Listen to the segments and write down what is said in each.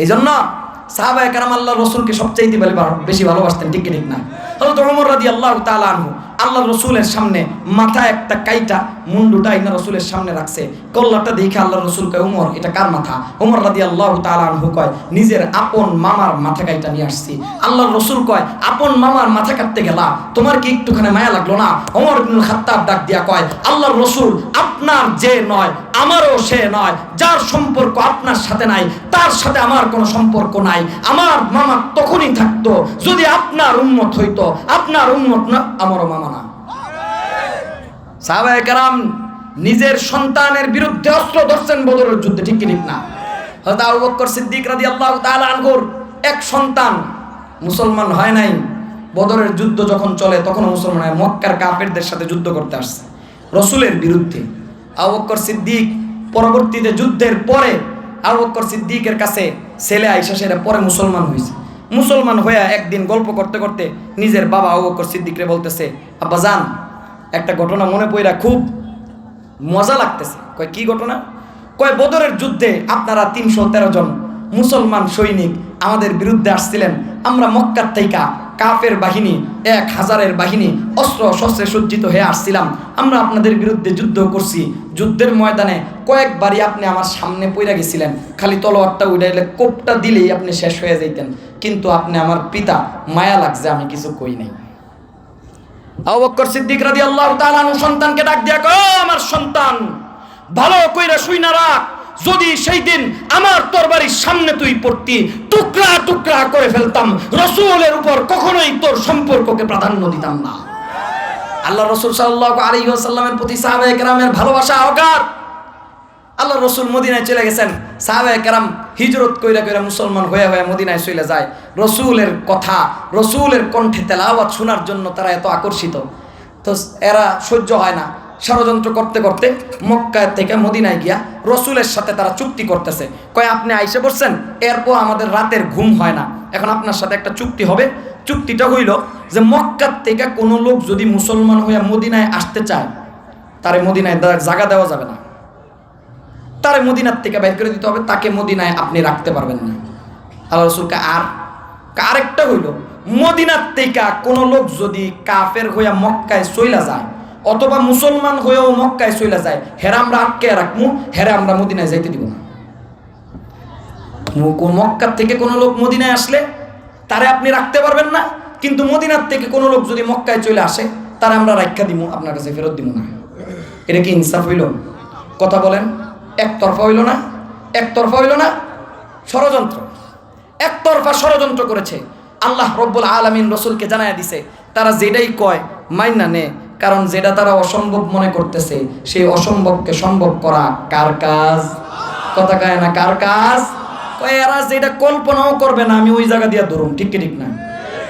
এই জন্য সাহাবায়ে কেরাম আল্লাহর রাসূলকে সবচাইতে বেশি ভালোবাসতেন, ঠিক ঠিক না? হযরত ওমর রাদিয়াল্লাহু তাআলা আনহু আল্লাহর রাসূলের সামনে মাথায় একটা কাইটা মুন্ডুটা ইনা রাসূলের সামনে রাখছে। কল্লাটা দেখে আল্লাহর রাসূল কয়, ওমর এটা কার মাথা? ওমর রাদিয়াল্লাহু তাআলা আনহু কয়, নিজের আপন মামার মাথা কাইটা নিয়ে আসছি। আল্লাহর রাসূল কয়, আপন মামার মাথা কাটতে গেলা, তোমার কি একটুখানি মায়া লাগলো না? ওমর ইবনুল খাত্তাব ডাক দিয়া কয়, আল্লাহর রাসূল আপনার যে নয় আমারও সে নয়, যার সম্পর্ক আপনার সাথে নাই তার সাথে আমার কোনো সম্পর্ক নাই। আমার মামা তখনই থাকতো যদি আপনার উম্মত হইতো, আপনার উম্মত না, আমারও মামা না। সাহাবায়ে কেরাম নিজের সন্তানের বিরুদ্ধে অস্ত্র ধরছেন বদরের যুদ্ধে, ঠিক কি ঠিক না? হযরত আবু বকর সিদ্দিক রাদিয়াল্লাহু তাআলা আনহুর এক সন্তান মুসলমান হয় নাই। বদরের যুদ্ধ যখন চলে তখন মুসলমান হয়, মক্কার কাফেরদের সাথে যুদ্ধ করতে আসছে রাসূলের বিরুদ্ধে। আবু বকর সিদ্দিক পরবর্তীতে যুদ্ধের পরে আবু বকর সিদ্দিকের কাছে ছেলে আয়েশা সেরা পরে মুসলমান হয়েছে। মুসলমান হয়ে একদিন গল্প করতে করতে নিজের বাবা আবু বকর সিদ্দিকরে বলতেছে, আব্বা জান একটা ঘটনা মনে পড়া খুব মজা লাগতেছে। কয় কি ঘটনা? কয় বদরের যুদ্ধে আপনারা 313 জন মুসলমান সৈনিক আমাদের বিরুদ্ধে আসছিলেন। আমরা মক্কার থেকে কাফের বাহিনী 1000-এর বাহিনী অস্ত্র শস্ত্রে সজ্জিত হয়ে আসছিলাম। আমরা আপনাদের বিরুদ্ধে যুদ্ধ করছি। যুদ্ধের ময়দানে কয়েকবারই আপনি আমার সামনে পইরা গেছিলেন, খালি তলোয়ারটা উড়াইলে কোপটা দিলেই আপনি শেষ হয়ে যাইতেন, কিন্তু আপনি আমার পিতা, মায়া লাগছে আমি কিছু কই নাই। আবু বকর সিদ্দিক রাদিয়াল্লাহু তাআলা আনহু সন্তানকে ডাক দিয়া কয়, আমার সন্তান ভালো কইরা শুইনা রাখ, যদি সেই দিন আমার তরবারির সামনে তুই পড়তি টুকরা টুকরা করে ফেলতাম, রাসূলের উপর কখনোই তোর সম্পর্ককে প্রাধান্য দিতাম না। আল্লাহ রাসূল সাল্লাল্লাহু আলাইহি ওয়াসাল্লামের প্রতি সাহাবায়ে কেরামের ভালোবাসা অগাধ। আল্লাহ রাসূল মদিনায় চলে গেছেন, সাহাবায়ে কেরাম হিজরত কইরা কইরা মুসলমান হয়ে হয়ে মদিনায় চলে যায়। রাসূলের কথা, রাসূলের কণ্ঠে তেলাওয়াত শোনার জন্য তারা এত আকর্ষিত। তো এরা সহ্য হয় না, ষড়যন্ত্র করতে করতে মক্কা থেকে মদিনায় গিয়া রাসূলের সাথে তারা চুক্তি করতেছে। কয় আপনি আইসা বসছেন, এরপর আমাদের রাতের ঘুম হয় না, এখন আপনার সাথে একটা চুক্তি হবে। চুক্তিটা হইল যে মক্কা থেকে কোনো লোক যদি মুসলমান হয়ে মদিনায় আসতে চায় তারে মদিনায় জায়গা দেওয়া যাবে না, তারে মদিনার থেকে বের করে দিতে হবে, তাকে মদিনায় আপনি রাখতে পারবেন না। আল্লাহ রাসূলকে আরেকটা হইল মদিনার থেকে কোনো লোক যদি কাফের হইয়া মক্কায় চইলা যায় অথবা মুসলমান হয়েও মক্কায় চইলা যায়, হেরা আমরা আটকে রাখবো, হেরা আমরা মদিনায় যাইতে দিব না। মক্কার থেকে কোনো লোক মদিনায় আসলে তারে আপনি রাখতে পারবেন না, কিন্তু মদিনার থেকে কোনো লোক যদি মক্কায় চলে আসে তারা আমরা রাখা দিব, আপনার কাছে ফেরত দিব না। এটা কি ইনসাফ হইল? কথা বলেন, একতরফা হইল না? একতরফা হইল না? ষড়যন্ত্র, একতরফা ষড়যন্ত্র করেছে। আল্লাহ রব্বুল আলামিন রাসূলকে জানায়া দিছে, তারা যেটাই কয় মাইনা নে, কারণ যেটা তারা অসম্ভব মনে করতেছে সেই অসম্ভবকে সম্ভব করা কার কাজ? কথা কয় না কার কাজ? কয় এরা যেটা কল্পনাও করবে না আমি ওই জায়গা দিয়া ধরুম, ঠিক কি ঠিক না?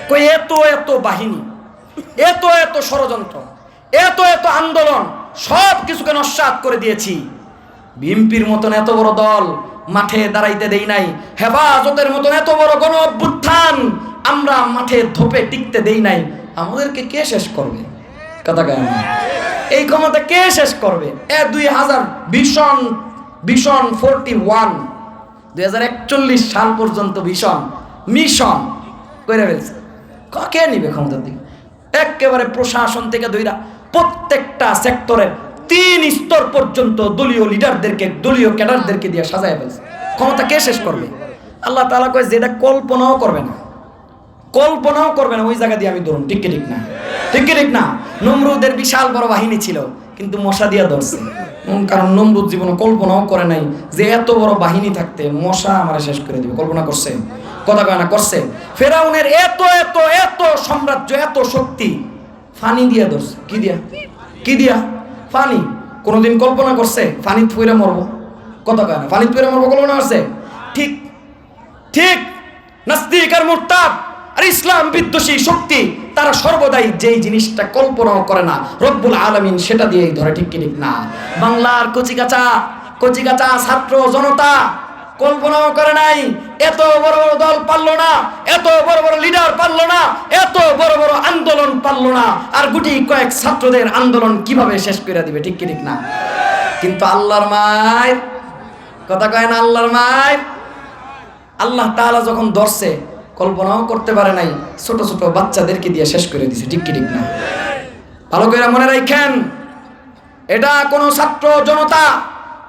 কই এত এত বাহিনী, এত এত ষড়যন্ত্র, এত এত আন্দোলন, সব কিছুকে নস্যাৎ করে দিয়েছি। বিএনপির মতন এত বড় দল মাঠে দাঁড়াইতে দেই নাই, হেফাজতের মতন এত বড় গণ অভ্যুত্থান আমরা মাঠে ধোপে টিকতে দেই নাই, আমাদেরকে কে শেষ করবে? কথা কয় না, এই ক্ষমতা কে শেষ করবে? 2000 ভিশন 41 2041 সাল পর্যন্ত ভিশন মিশন করে ফেলছে। কে নিবে ক্ষমতার দিকে? একেবারে প্রশাসন থেকে ধইরা প্রত্যেকটা সেক্টরের 3 স্তর পর্যন্ত দলীয় লিডারদেরকে, দলীয় ক্যাডারদেরকে দিয়ে সাজায় ফেলছে। ক্ষমতা কে শেষ করবে? আল্লাহ তাআলা কয় যেটা কল্পনাও করবে না, কল্পনাও করবে না ওই জায়গা দিয়ে আমি ধরুন, ঠিক কি ঠিক না? ঠিক কি ঠিক না? নমরুদের বিশাল বড় বাহিনী ছিল কিন্তু মশা দিয়া ধরছে, কারণ নমরুদ জীবনে কল্পনাও করে নাই যে এত বড় বাহিনী থাকতে মশা আমারে শেষ করে দিবে। কল্পনা করছে? কথা কয় না করছে? ফেরাউনের এত এত এত সাম্রাজ্য, এত শক্তি ফানি দিয়া ধরছে। কি দিয়া? কি দিয়া? ফানি। কোনোদিন কল্পনা করছে ফানি পইরা মরবো? কথা কয় না, ফানি পইরা মরবো কল্পনা করছে? ঠিক ঠিক নাস্তিক আর মুরতাদ আর ইসলাম বিদ্বেষী শক্তি তারা সর্বদাই যেই জিনিসটা কল্পনাও করে না রব্বুল আলামিন সেটা দিয়েই ধরে, ঠিক কি ঠিক না? বাংলার কচিকাচা ছাত্র জনতা কল্পনাও করে নাই এত বড় বড় দল পারলো না, এত বড় বড় লিডার পারলো না, এত বড় বড় আন্দোলন পারলো না, আর গুটি কয়েক ছাত্রদের আন্দোলন কিভাবে শেষ করে দিবে, ঠিক কি ঠিক না? কিন্তু আল্লাহর মায়, কথা কয় না আল্লাহর মায়, আল্লাহ তাআলা যখন ধরছে কল্পনাও করতে পারে নাই, ছোট ছোট বাচ্চাদেরকে দিয়ে শেষ করে দিছে। ঠিক কি ঠিক না? ভালো করে মনে রাখেন, এটা কোনো ছাত্র জনতা,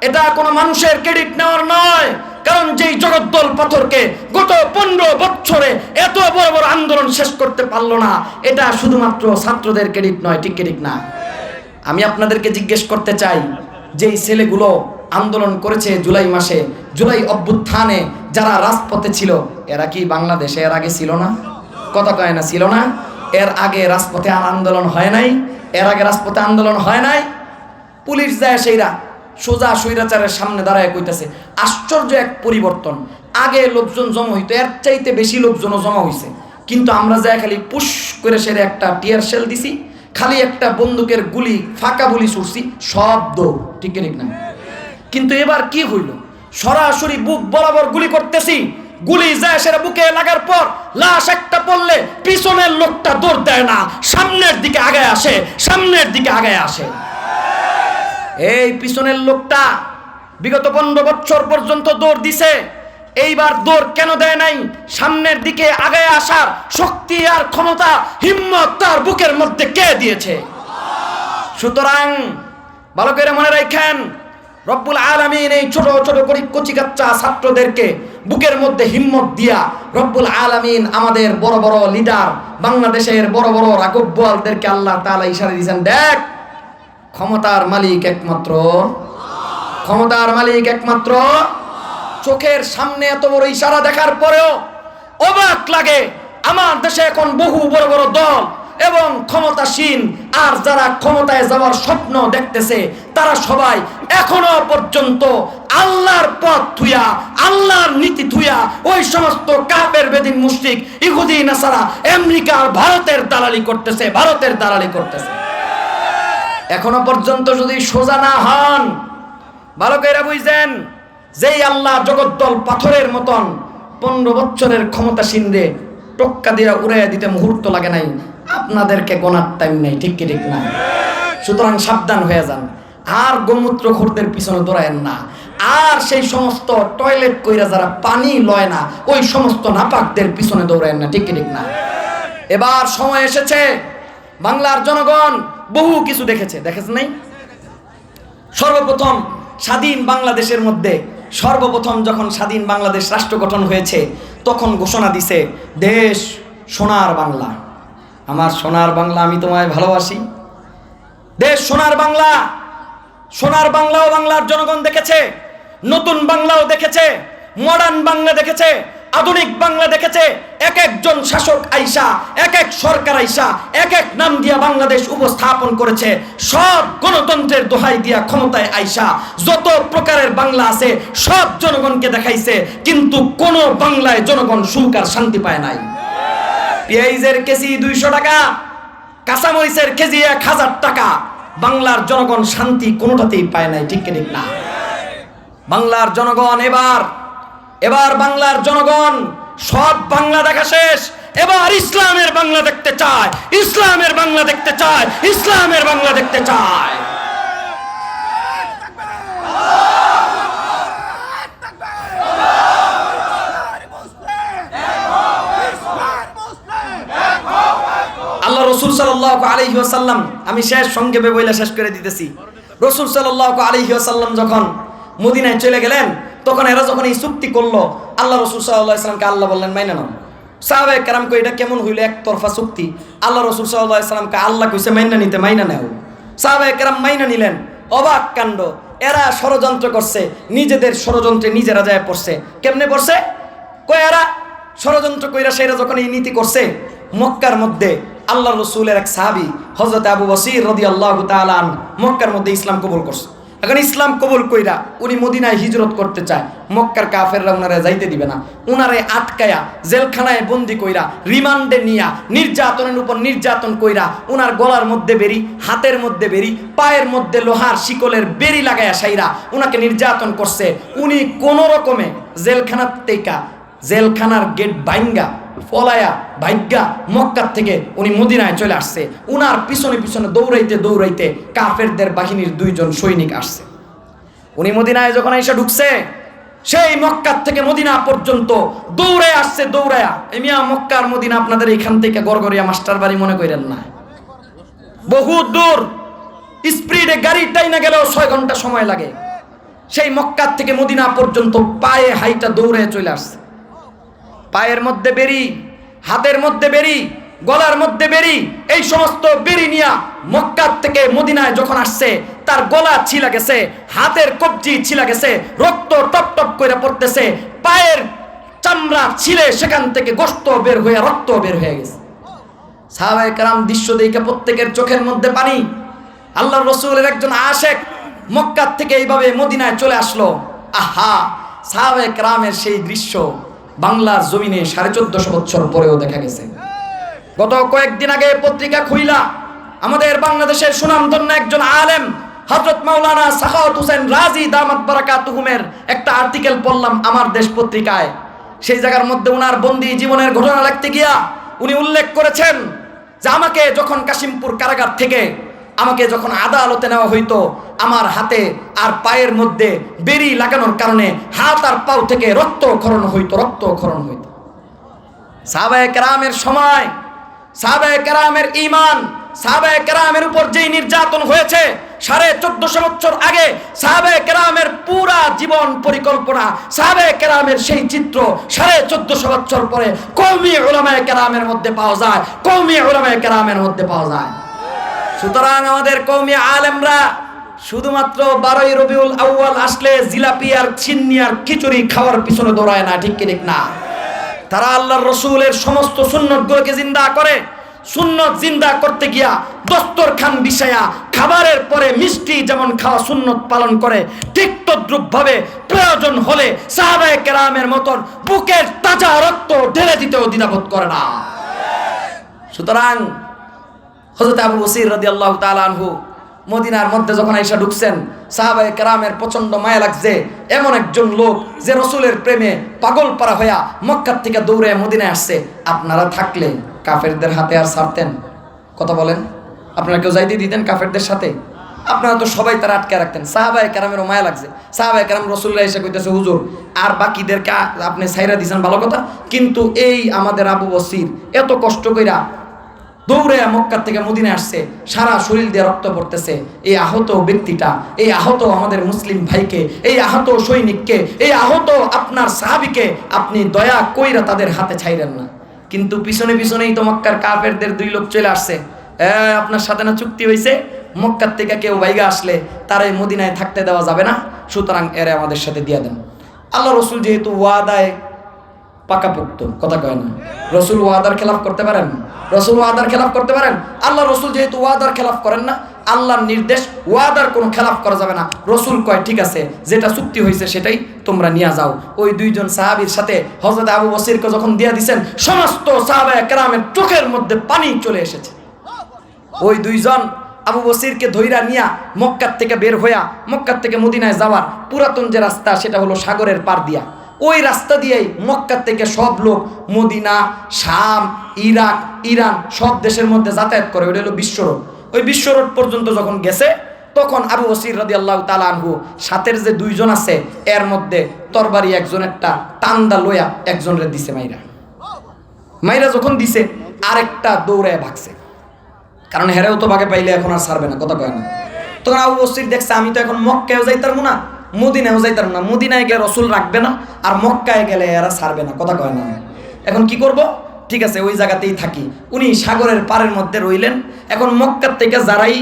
এটা কোনো মানুষের ক্রেডিট নেওয়ার নয়। কারণ যেই জগদ্দল পাথরকে গত 15 বছরে এত বড় বড় আন্দোলন শেষ করতে পারলো না, এটা শুধুমাত্র ছাত্রদের ক্রেডিট নয়। ঠিক কি ঠিক না? আমি আপনাদেরকে জিজ্ঞেস করতে চাই, যেই ছেলেগুলো আন্দোলন করেছে জুলাই মাসে, জুলাই অভ্যুত্থানে যারা রাজপথে ছিল, এরা কি বাংলাদেশে এর আগে ছিল না? কথা কয় না ছিল না? এর আগে রাজপথে আর আন্দোলন হয় নাই? এর আগে রাজপথে আন্দোলন হয় নাই? পুলিশ যায় সেইরা সোজা স্বৈরাচারের সামনে দাঁড়ায় কইতাছে। আশ্চর্য এক পরিবর্তন। আগে লোকজন জমা হইতো, এর চাইতে বেশি লোকজনও জমা হইছে, কিন্তু আমরা যায় খালি পুশ করে সেরে একটা টিয়ার শেল দিছি, খালি একটা বন্দুকের গুলি ফাঁকা গুলি ছুটছি, সব দৌড়। ঠিক ঠিক না? কিন্তু এবার কি হইল? সরাসরি বুক বরাবর গুলি করতেছি, গুলি যায় সেটা বুকে লাগার পর লাশ একটা পড়লে পিছনের লোকটা দৌড় দেয় না, সামনের দিকে আগায় আসে, সামনের দিকে আগায় আসে। এই পিছনের লোকটা বিগত 15 বছর পর্যন্ত দৌড় দিছে, এইবার দৌড় কেন দেয় নাই? সামনের দিকে আগায় আসার শক্তি আর ক্ষমতা, হিম্মত তার বুকের মধ্যে কে দিয়েছে? সুতরাং ভালো করে মনে রাখেন, রব্বুল আলামিন এই ছোট ছোট কচি কাচ্চা ছাত্রদেরকে বুকের মধ্যে হিম্মত দিয়া রব্বুল আলামিন আমাদের বড় বড় লিডার, বাংলাদেশের বড় বড় রাঘব বোয়ালদেরকে আল্লাহ তাআলা ইশারা দিয়েছেন, দেখ ক্ষমতার মালিক একমাত্র, ক্ষমতার মালিক একমাত্র। চোখের সামনে এত বড় ইশারা দেখার পরেও অবাক লাগে। আমার দেশে এখন বহু বড় বড় দল এবং ক্ষমতাসীন আর যারা ক্ষমতায় যাওয়ার স্বপ্ন দেখতেছে, তারা সবাই এখনো পর্যন্ত আল্লাহর পথ থুইয়া, আল্লাহর নীতি থুইয়া ওই সমস্ত কাফের বেদিন মুশরিক ইহুদি নাসারা আমেরিকা আর ভারতের দালালি করতেছে, ভারতের দালালি করতেছে। এখনো পর্যন্ত যদি সোজা না হন, ভালো করে বুঝছেন, যেই আল্লাহ জগদ্দল পাথরের মতন 15 বছরের ক্ষমতাসীনরে টক্কা দিয়ে উড়াইয়া দিতে মুহূর্ত লাগে নাই, আপনাদেরকে গোনার টাইম নেই। ঠিক কি ঠিক না? সুতরাং সাবধান হয়ে যান, আর গোমূত্র খোরদের পিছনে দৌড়ায়েন না, আর সেই সমস্ত টয়লেট কইরা যারা পানি লয় না ওই সমস্ত নাপাকদের পিছনে দৌড়ায়েন না। ঠিক কি ঠিক না? এবার সময় এসেছে, বাংলার জনগণ বহু কিছু দেখেছে, দেখেছে নাই? সর্বপ্রথম স্বাধীন বাংলাদেশের মধ্যে সর্বপ্রথম যখন স্বাধীন বাংলাদেশ রাষ্ট্র গঠন হয়েছে, তখন ঘোষণা দিছে, দেশ সোনার বাংলা, আমার সোনার বাংলা, আমি তোমায় ভালোবাসি। দেশ সোনার বাংলা, সোনার বাংলাও বাংলার জনগণ দেখেছে, নতুন বাংলাও দেখেছে, মডার্ন বাংলা দেখেছে, আধুনিক বাংলা দেখেছে। এক একজন শাসক আইসা, এক এক সরকার আইসা এক এক নাম দিয়া বাংলাদেশ উপস্থাপন করেছে। সব গণতন্ত্রের দোহাই দিয়া ক্ষমতায় আইসা যত প্রকারের বাংলা আছে সব জনগণকে দেখাইছে, কিন্তু কোন বাংলায় জনগণ সুখ আর শান্তি পায় নাই। পেঁয়াজের কেজি 200 টাকা, কাঁচামরিচের কেজি 1000 টাকা, বাংলার জনগণ শান্তি কোনোটাতেই পায় নাই। ঠিক কি ঠিক না? বাংলার জনগণ এবার বাংলার জনগণ সব বাংলা দেখা শেষ, এবার ইসলামের বাংলা দেখতে চায়, ইসলামের বাংলা দেখতে চায়, ইসলামের বাংলা দেখতে চায়। আল্লাহ রাসূল সাল্লাল্লাহু আলাইহি ওয়াসাল্লাম, আমি সংক্ষেপে বইলা শেষ করে দিতেছি। রাসূল সাল্লাল্লাহু আলাইহি ওয়াসাল্লাম যখন মদিনায় চলে গেলেন, তখন এরা যখন এই চুক্তি করলো, আল্লাহ রাসূল সাল্লাল্লাহু আলাইহি ওয়াসাল্লামকে আল্লাহ বললেন মাইনা নাও। সাহাবায়ে কেরাম কই এটা কেমন হইল একতরফা চুক্তি? আল্লাহ রাসূল সাল্লাল্লাহু আলাইহি ওয়াসাল্লামকে আল্লাহ কইছে মাইনা নিতে, মাইনা নাও। সাহাবায়ে কেরাম মাইনা নিলেন। অবাক কাণ্ড, এরা ষড়যন্ত্র করছে, নিজেদের ষড়যন্ত্রে নিজেরা যায় পড়ছে। কেমনে পড়ছে? কই এরা ষড়যন্ত্র কইরা সেরা যখন এই নীতি করছে, মক্কার মধ্যে আল্লাহ রাসূলের এক সাহাবী হযরত আবু বসির রাদিয়াল্লাহু তাআলা মক্কার মধ্যে ইসলাম কবুল করছে। এখন ইসলাম কবুল কইরা উনি মদিনায় হিজরত করতে চায়, মক্কার কাফেররা উনারে যাইতে দিবে না, উনারে আটকায়া জেলখানায় বন্দি কইরা রিমান্ডে নিয়া নির্যাতনের উপর নির্যাতন কইরা উনার গলার মধ্যে বেরি, হাতের মধ্যে বেরি, পায়ের মধ্যে লোহার শিকলের বেরি লাগায়া সাইরা উনাকে নির্যাতন করছে। উনি কোন রকমে জেলখানার থেকে, জেলখানার গেট বাইঙ্গা ফলায়া ভাগ্যা মক্কার থেকে উনি মদিনায় চলে আসছে। উনার পিছনে পিছনে দৌড়াইতে দৌড়াইতে কাফেরদের বাহিনীর 2 জন সৈনিক আসছে। উনি মদিনায় যখন এসে ঢুকছে, সেই মক্কা থেকে মদিনা পর্যন্ত দৌড়ে আসছে, দৌড়ায়া। মিয়া মক্কার মদিনা আপনাদের এখান থেকে গড়গড়িয়া মাস্টার বাড়ি মনে করেন না, বহু দূর। স্পিডে গাড়ি টাইনা গেলেও 6 ঘন্টা সময় লাগে। সেই মক্কা থেকে মদিনা পর্যন্ত পায়ে হাইটা দৌড়ে চলে আসছে। পায়ের মধ্যে বেরি, হাতের মধ্যে বেরি, গলার মধ্যে বেরি, এই সমস্ত বেরি নিয়া মক্কা থেকে মদিনায় যখন আসছে, তার গলা ছিলা গেছে, হাতের কবজি ছিলা গেছে, রক্ত টপ টপ করে পড়তেছে, পায়ের চামড়া ছিলে সেখান থেকে গোশত বের হয়ে রক্ত বের হয়ে গেছে। সাহাবায়ে কেরাম দৃশ্য দেখে প্রত্যেকের চোখের মধ্যে পানি। আল্লাহর রাসূলের একজন আশিক মক্কা থেকে এইভাবে মদিনায় চলে আসলো। আহা, সাহাবায়ে কেরামের সেই দৃশ্য বাংলার জমিনে 1450 বছর পরেও দেখা গেছে। গত কয়েকদিন আগে পত্রিকা খুইলা আমাদের বাংলাদেশের সুনামধন্য একজন আলেম হযরত মাওলানা সাখাওয়াত হোসেন রাজি দামাত বারাকাতুহুমের একটা আর্টিকেল পড়লাম আমার দেশ পত্রিকায়। সেই জায়গার মধ্যে ওনার বন্দী জীবনের ঘটনা লিখতে গিয়া উনি উল্লেখ করেছেন যে আমাকে যখন কাশিমপুর কারাগার থেকে আমাকে যখন আদালতে নেওয়া হইতো, আমার হাতে আর পায়ের মধ্যে বেরি লাগানোর কারণে হাত আর পাও থেকে রক্তক্ষরণ হইতো। সাহাবায়ে কেরামের সময়, সাহাবায়ে কেরামের ঈমান, সাহাবায়ে কেরামের উপর যেই নির্যাতন হয়েছে 1450 বছর আগে, সাহাবায়ে কেরামের পুরা জীবন পরিকল্পনা, সাহাবায়ে কেরামের সেই চিত্র 1450 বছর পরে কওমি উলামায়ে কেরামের মধ্যে পাওয়া যায়, কওমি উলামায়ে কেরামের মধ্যে পাওয়া যায়। সুতরাং আমাদের কওমি আলেমরা শুধুমাত্র 12ই রবিউল আউয়াল আসলে জিলাপি আর চিন্নি আর খিচুড়ি খাওয়ার পিছনে দৌড়ায় না, ঠিক কি ঠিক না? তারা আল্লাহর রাসূলের সমস্ত সুন্নতগুলোকে জিন্দা করে। সুন্নত জিন্দা করতে গিয়া দস্তরখান বিছায়া খাবারের পরে মিষ্টি যেমন খাওয়া সুন্নত পালন করে, ঠিক তদ্রুপ ভাবে প্রয়োজন হলে সাহাবায়ে কেরামের মতন বুকের তাজা রক্ত ঢেলে দিতেও দ্বিধাবোধ করে না। সুতরাং হযরত আবু বসির রাদিয়াল্লাহু তাআলা আনহু মদিনার মধ্যে যখন আয়েশা ঢুকছেন, সাহাবায়ে কেরামের প্রচন্ড মায়া লাগছে। এমন একজন লোক যে রাসূলের প্রেমে পাগল পারা হইয়া মক্কা থেকে দৌড়ে মদিনায় আসছে, আপনারা থাকলে কাফেরদের হাতে আর ছাড়তেন? কথা বলেন, আপনারা কেউ যাইতে দিতেন কাফেরদের সাথে? আপনারা তো সবাই তারা আটকে রাখতেন। সাহাবায়ে কেরামেরও মায়া লাগছে। সাহাবায়ে কেরাম রাসূলুল্লাহ এসে কইতেছে, হুজুর আর বাকিদেরকে আপনি ছাইরা দিয়েছেন ভালো কথা, কিন্তু এই আমাদের আবু বসির এত কষ্ট কইরা দৌড়ে মক্কা থেকে মদিনায় আসছে, সারা শরীর দিয়ে রক্ত পড়তেছে, এই আহত ব্যক্তিটা, এই আহত আমাদের মুসলিম ভাইকে, এই আহত সৈনিককে, এই আহত আপনার সাহাবীকে আপনি দয়া কইরা তাদের হাতে ছাইরেন না। কিন্তু পিছনে পিছনেই তো মক্কার কাফেরদের 2 লোক চলে আসছে। আপনার সাথে না চুক্তি হয়েছে, মক্কার থেকে কেউ বাইগা আসলে তারাই মদিনায় থাকতে দেওয়া যাবে না, সুতরাং এরা আমাদের সাথে দিয়ে দেন। আল্লাহ রসুল যেহেতু ওয়াদায় পাকাপোক্ত, কথা কয় না, রসুল ওয়াদার খেলাফ করতে পারেন? রসুল ওয়াদার খেলাফ করতে পারেন? আল্লাহ রসুল যেহেতু ওয়াদার খেলাফ করেন না, আল্লাহর নির্দেশ ওয়াদার কোনো খেলাফ করা যাবে না। রসুল কয় ঠিক আছে, যেটা চুক্তি হয়েছে সেটাই তোমরা নিয়ে যাও। ওই 2 জন সাহাবীর সাথে হযরত আবু বসিরকে যখন দিয়ে দিয়েছেন, সমস্ত সাহাবায়ে কেরামের চোখের মধ্যে পানি চলে এসেছে। ওই 2 জন আবু বসিরকে ধইরা নিয়া মক্কা থেকে বের হইয়া মক্কা থেকে মদিনায় যাওয়ার পুরাতন যে রাস্তা, সেটা হলো সাগরের পার দিয়া। ওই রাস্তা দিয়েই মক্কা থেকে সব লোক মদিনা, শাম, ইরাক, ইরান সব দেশের মধ্যে যাতায়াত করে। ওটা হলো বিশ্ব রোড। ওই বিশ্ব রোড পর্যন্ত যখন গেছে, তখন আবু বসির রাদিয়াল্লাহু তাআলা আনহু সাথের যে 2 জন আছে, এর মধ্যে তরবারি একজনেরটা টান্দা লইয়া একজনের দিছে মাইরা যখন দিছে, আরেকটা দৌড়ায় ভাগছে, কারণ হেরেও তো ভাগে পাইলে এখন আর ছাড়বে না, কথা কয় না। তখন আবু বসির দেখছে আমি তো এখন মক্কায়ও যাইতাম না, মদিনায়ও যাইতাম না, মদিনায় গেলে রসুল রাখবে না, আর মক্কায় গেলে এরা ছাড়বে না, কথা কয় না। এখন কি করব? ঠিক আছে, ওই জায়গাতেই থাকি। উনি সাগরের পাড়ের মধ্যে রইলেন। এখন মক্কার থেকে যারাই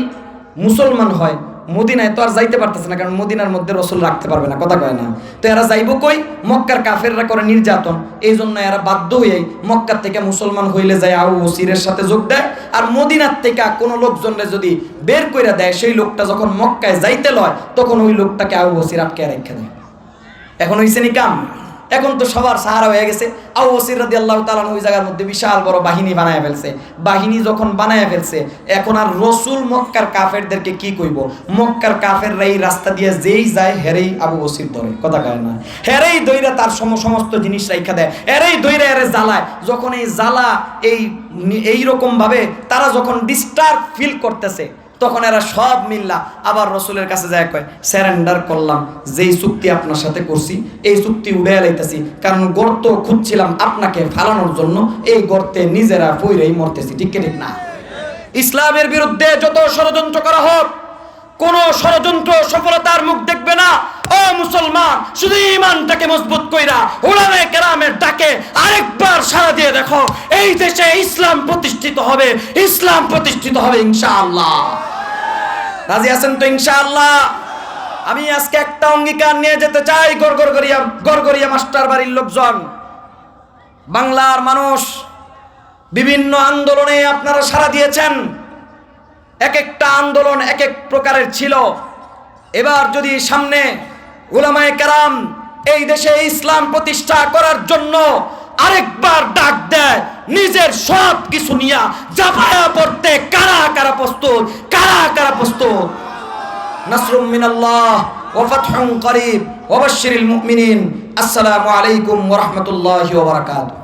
মুসলমান হয়, মদিনায় তো আর যাইতে পারতেছে না, কারণ মদিনার মধ্যে রসুল রাখতে পারবে না, কথা কয় না। তো এরা যাইব কই? মক্কার কাফেররা করে নির্যাতন, এই জন্য এরা বাধ্য হয়েই মক্কার থেকে মুসলমান হইলে যায় আবু বসিরের সাথে যোগ দেয়। আর মদিনার থেকে কোনো লোকজনরে যদি বের করে দেয়, সেই লোকটা যখন মক্কায় যাইতে লয়, তখন ওই লোকটাকে আবু বসির আটকে রেখে দেয়। এখন হইছে নি কাম? এখন তো সবার সাহারা হয়ে গেছে। আবু বসির রাদিয়াল্লাহু তাআলা ওই জায়গার মধ্যে বিশাল বড় বাহিনী বানায় ফেলছে। বাহিনী যখন বানায় ফেলছে, এখন আর রসুল মক্কার কাফেরদেরকে কি কইব? মক্কার কাফেররা এই রাস্তা দিয়ে যেই যায়, হেরেই আবু বসির ধরে, কথা কয় না, হেরেই দইরা তার সমস্ত জিনিস রাইখা দেয়, হেরেই দইরা এরে জ্বালায়। যখন এই জ্বালা এইরকম ভাবে তারা যখন ডিস্টার্ব ফিল করতেছে, তখন এরা সব মিল্লা আবার রসুলের কাছে যায় কয় স্যারেন্ডার করলাম, যেই চুক্তি আপনার সাথে করছি এই চুক্তি উড়ে লাইতেছি, কারণ গর্ত খুঁজছিলাম আপনাকে ফালানোর জন্য, এই গর্তে নিজেরা পইরেই মরতেছি। ঠিক কি ঠিক না? ইসলামের বিরুদ্ধে যত ষড়যন্ত্র করা হোক, কোন ষড়যন্ত্র সফলতার মুখ দেখবে না। ও মুসলমান, শুধু ঈমানটাকে মজবুত কইরা উলামায়ে কেরামের ডাকে আরেকবার সাড়া দিয়ে দেখো, এই দেশে ইসলাম প্রতিষ্ঠিত হবে, ইসলাম প্রতিষ্ঠিত হবে ইনশাআল্লাহ। রাজি আছেন তো ইনশাআল্লাহ? আমি আজকে একটা অঙ্গীকার নিয়ে যেতে চাই গড়গড়িয়া মাস্টার বাড়ির লোকজন, বাংলার মানুষ। বিভিন্ন আন্দোলনে আপনারা সাড়া দিয়েছেন, এক একটা আন্দোলন এক এক প্রকারের ছিল। এবার যদি সামনে উলামায়ে কেরাম এই দেশে ইসলাম প্রতিষ্ঠা করার জন্য আরেকবার ডাক দেয়, নিজের সব কিছু নিয়ে জাফায়া পড়তে কারা কারা প্রস্তুত? কারা কারা প্রস্তুত? নাসরুম মিনাল্লাহ ওয়া ফাতহুন করিব ওয়া বাশশিরিল মুমিনিন। আসসালামু আলাইকুম ওয়া রাহমাতুল্লাহি ওয়া বারাকাতুহু।